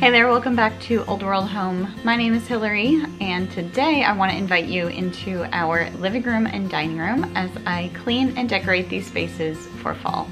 Hey there, welcome back to Old World Home. My name is Hillary, and today I want to invite you into our living room and dining room as I clean and decorate these spaces for fall.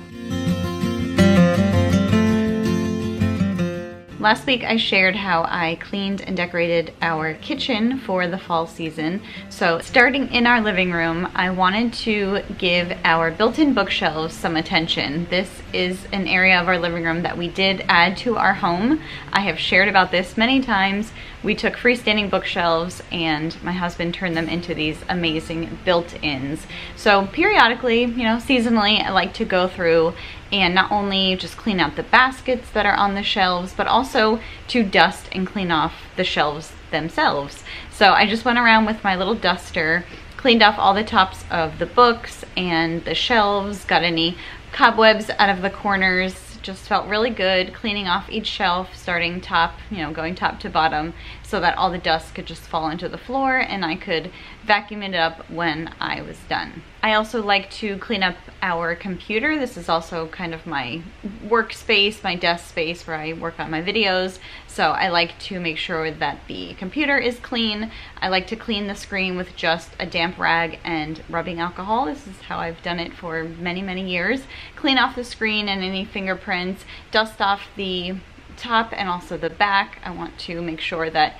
Last week I shared how I cleaned and decorated our kitchen for the fall season. So starting in our living room, I wanted to give our built-in bookshelves some attention. This is an area of our living room that we did add to our home. I have shared about this many times. We took freestanding bookshelves and my husband turned them into these amazing built-ins. So periodically, seasonally, I like to go through and not only just clean out the baskets that are on the shelves, but also to dust and clean off the shelves themselves. So I just went around with my little duster, cleaned off all the tops of the books and the shelves, got any cobwebs out of the corners. Just felt really good cleaning off each shelf, starting top, going top to bottom, so that all the dust could just fall into the floor and I could vacuum it up when I was done. I also like to clean up our computer. This is also kind of my workspace, my desk space where I work on my videos. So I like to make sure that the computer is clean. I like to clean the screen with just a damp rag and rubbing alcohol. This is how I've done it for many, many years. Clean off the screen and any fingerprints, dust off the top and also the back. I want to make sure that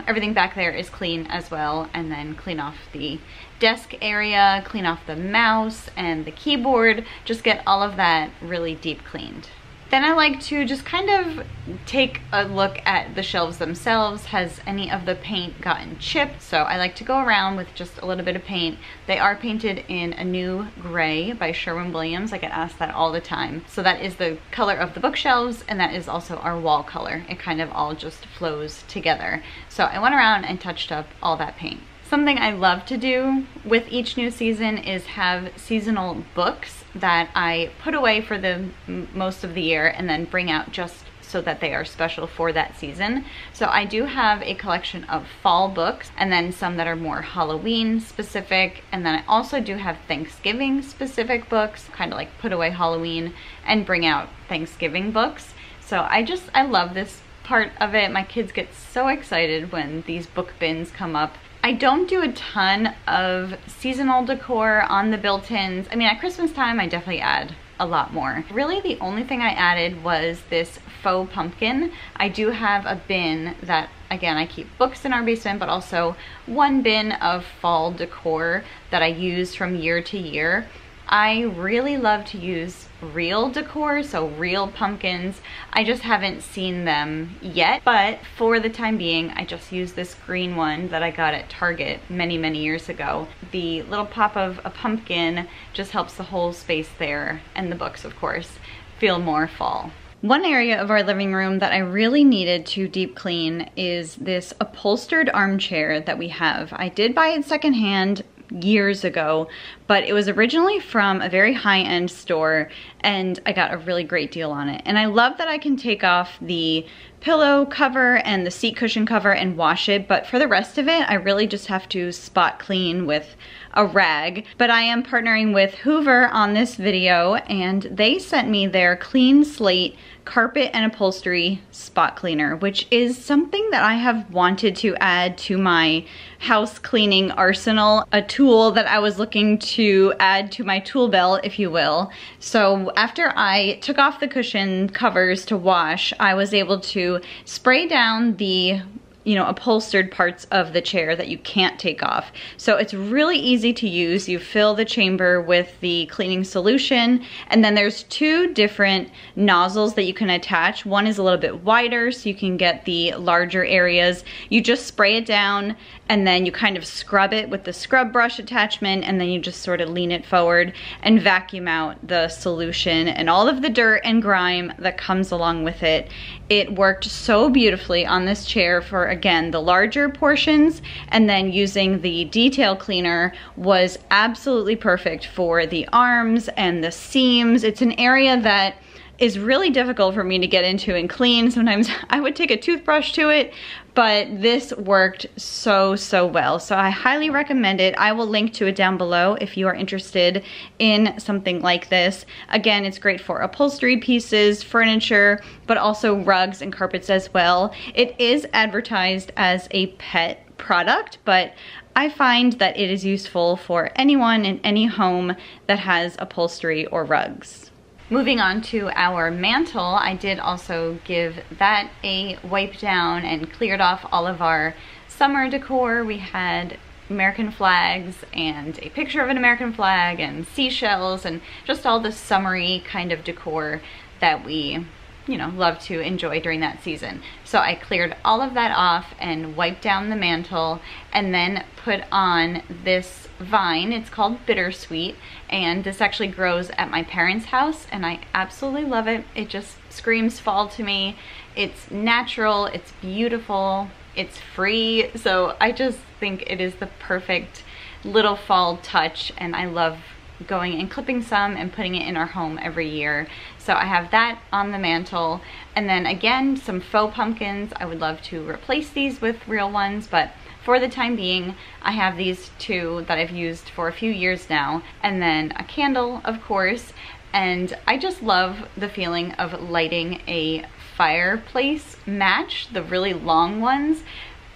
everything back there is clean as well, and then clean off the desk area, clean off the mouse and the keyboard, just get all of that really deep cleaned. Then I like to just kind of take a look at the shelves themselves. Has any of the paint gotten chipped? So I like to go around with just a little bit of paint. They are painted in a new gray by Sherwin-Williams. I get asked that all the time. So that is the color of the bookshelves, and that is also our wall color. It kind of all just flows together. So I went around and touched up all that paint. Something I love to do with each new season is have seasonal books that I put away for the most of the year and then bring out just so that they are special for that season. So I do have a collection of fall books and then some that are more Halloween specific, and then I also do have Thanksgiving specific books, kind of like put away Halloween and bring out Thanksgiving books. So I love this part of it. My kids get so excited when these book bins come up. I don't do a ton of seasonal decor on the built-ins. I mean, at Christmas time, I definitely add a lot more. Really, the only thing I added was this faux pumpkin. I do have a bin that, again, I keep books in our basement, but also one bin of fall decor that I use from year to year. I really love to use real decor, so real pumpkins. I just haven't seen them yet, but for the time being, I just use this green one that I got at Target many, many years ago. The little pop of a pumpkin just helps the whole space there, and the books, of course, feel more fall. One area of our living room that I really needed to deep clean is this upholstered armchair that we have. I did buy it secondhand years ago, but it was originally from a very high-end store and I got a really great deal on it. And I love that I can take off the pillow cover and the seat cushion cover and wash it, but for the rest of it, I really just have to spot clean with a rag. But I am partnering with Hoover on this video, and they sent me their Clean Slate carpet and upholstery spot cleaner, which is something that I have wanted to add to my house cleaning arsenal, a tool that I was looking to add to my tool belt, if you will. So after I took off the cushion covers to wash, I was able to spray down the upholstered parts of the chair that you can't take off. So it's really easy to use. You fill the chamber with the cleaning solution, and then there's two different nozzles that you can attach. One is a little bit wider, so you can get the larger areas. You just spray it down, and then you kind of scrub it with the scrub brush attachment, and then you just sort of lean it forward and vacuum out the solution and all of the dirt and grime that comes along with it. It worked so beautifully on this chair for, again, the larger portions, and then using the detail cleaner was absolutely perfect for the arms and the seams. It's an area that is really difficult for me to get into and clean. Sometimes I would take a toothbrush to it, but this worked so well. So I highly recommend it. I will link to it down below if you are interested in something like this. Again, it's great for upholstery pieces, furniture, but also rugs and carpets as well. It is advertised as a pet product, but I find that it is useful for anyone in any home that has upholstery or rugs. Moving on to our mantle, I did also give that a wipe down and cleared off all of our summer decor. We had American flags and a picture of an American flag and seashells and just all the summery kind of decor that we, you know, love to enjoy during that season. So I cleared all of that off and wiped down the mantle and then put on this vine. It's called Bittersweet, and this actually grows at my parents' house and I absolutely love it. It just screams fall to me. It's natural, it's beautiful, it's free, so I just think it is the perfect little fall touch, and I love going and clipping some and putting it in our home every year. So I have that on the mantle, and then again some faux pumpkins. I would love to replace these with real ones, but for the time being I have these two that I've used for a few years now, and then a candle, of course. And I just love the feeling of lighting a fireplace match, the really long ones,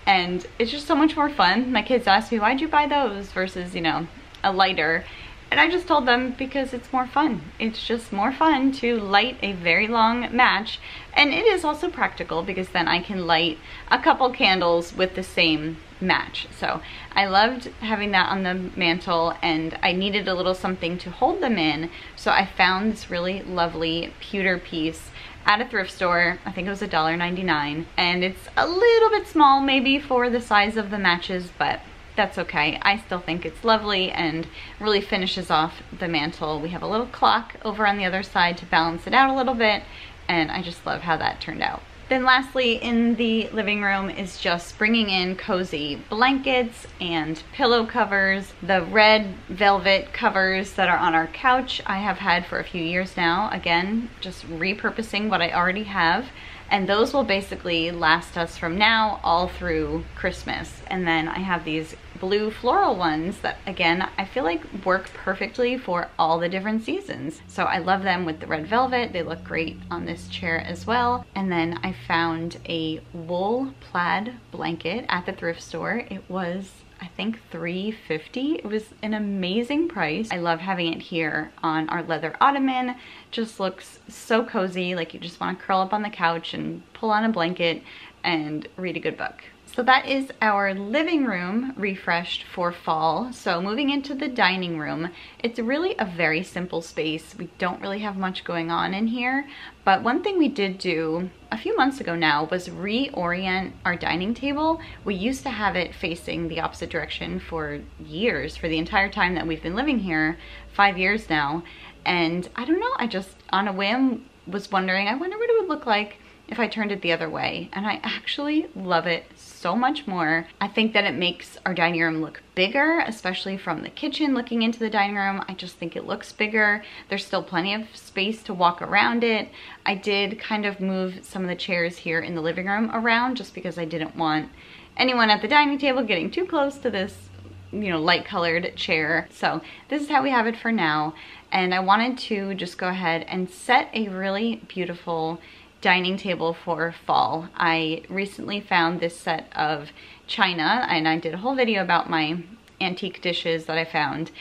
and it's just so much more fun. My kids ask me, why'd you buy those versus, you know, a lighter? And I just told them because it's more fun. It's just more fun to light a very long match, and it is also practical because then I can light a couple candles with the same match. So I loved having that on the mantle, and I needed a little something to hold them in, so I found this really lovely pewter piece at a thrift store. I think it was $1.99, and it's a little bit small maybe for the size of the matches, but that's okay. I still think it's lovely and really finishes off the mantle. We have a little clock over on the other side to balance it out a little bit, and I just love how that turned out. Then lastly, in the living room is just bringing in cozy blankets and pillow covers. The red velvet covers that are on our couch I have had for a few years now. Again, just repurposing what I already have. And those will basically last us from now all through Christmas. And then I have these blue floral ones that, again, I feel like work perfectly for all the different seasons. So I love them with the red velvet. They look great on this chair as well. And then I found a wool plaid blanket at the thrift store. It was, I think, $3.50. It was an amazing price. I love having it here on our leather ottoman. Just looks so cozy, like you just want to curl up on the couch and pull on a blanket and read a good book. So that is our living room refreshed for fall. So moving into the dining room, it's really a very simple space. We don't really have much going on in here, but one thing we did do a few months ago now was reorient our dining table. We used to have it facing the opposite direction for years, for the entire time that we've been living here, 5 years now. And I don't know, I just on a whim was wondering, I wonder what it would look like if I turned it the other way, and I actually love it so much more. I think that it makes our dining room look bigger, especially from the kitchen looking into the dining room. I just think it looks bigger. There's still plenty of space to walk around it. I did kind of move some of the chairs here in the living room around just because I didn't want anyone at the dining table getting too close to this, you know, light colored chair. So this is how we have it for now, and I wanted to just go ahead and set a really beautiful dining table for fall. I recently found this set of china, and I did a whole video about my antique dishes that I found,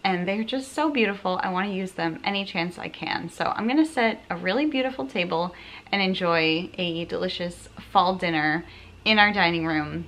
and they're just so beautiful. I want to use them any chance I can. So I'm gonna set a really beautiful table and enjoy a delicious fall dinner in our dining room,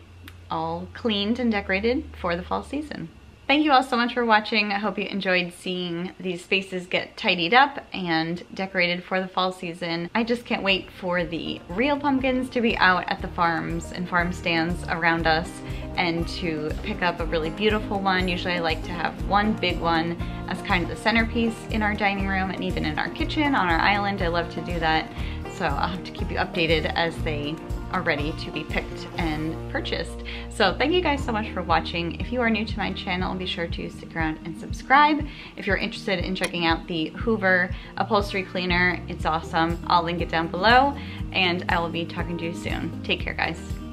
all cleaned and decorated for the fall season. Thank you all so much for watching. I hope you enjoyed seeing these spaces get tidied up and decorated for the fall season. I just can't wait for the real pumpkins to be out at the farms and farm stands around us and to pick up a really beautiful one. Usually I like to have one big one as kind of the centerpiece in our dining room, and even in our kitchen on our island. I love to do that. So I'll have to keep you updated as they are ready to be picked and purchased. So thank you guys so much for watching. If you are new to my channel, be sure to stick around and subscribe. If you're interested in checking out the Hoover upholstery cleaner, it's awesome. I'll link it down below, and I will be talking to you soon. Take care, guys.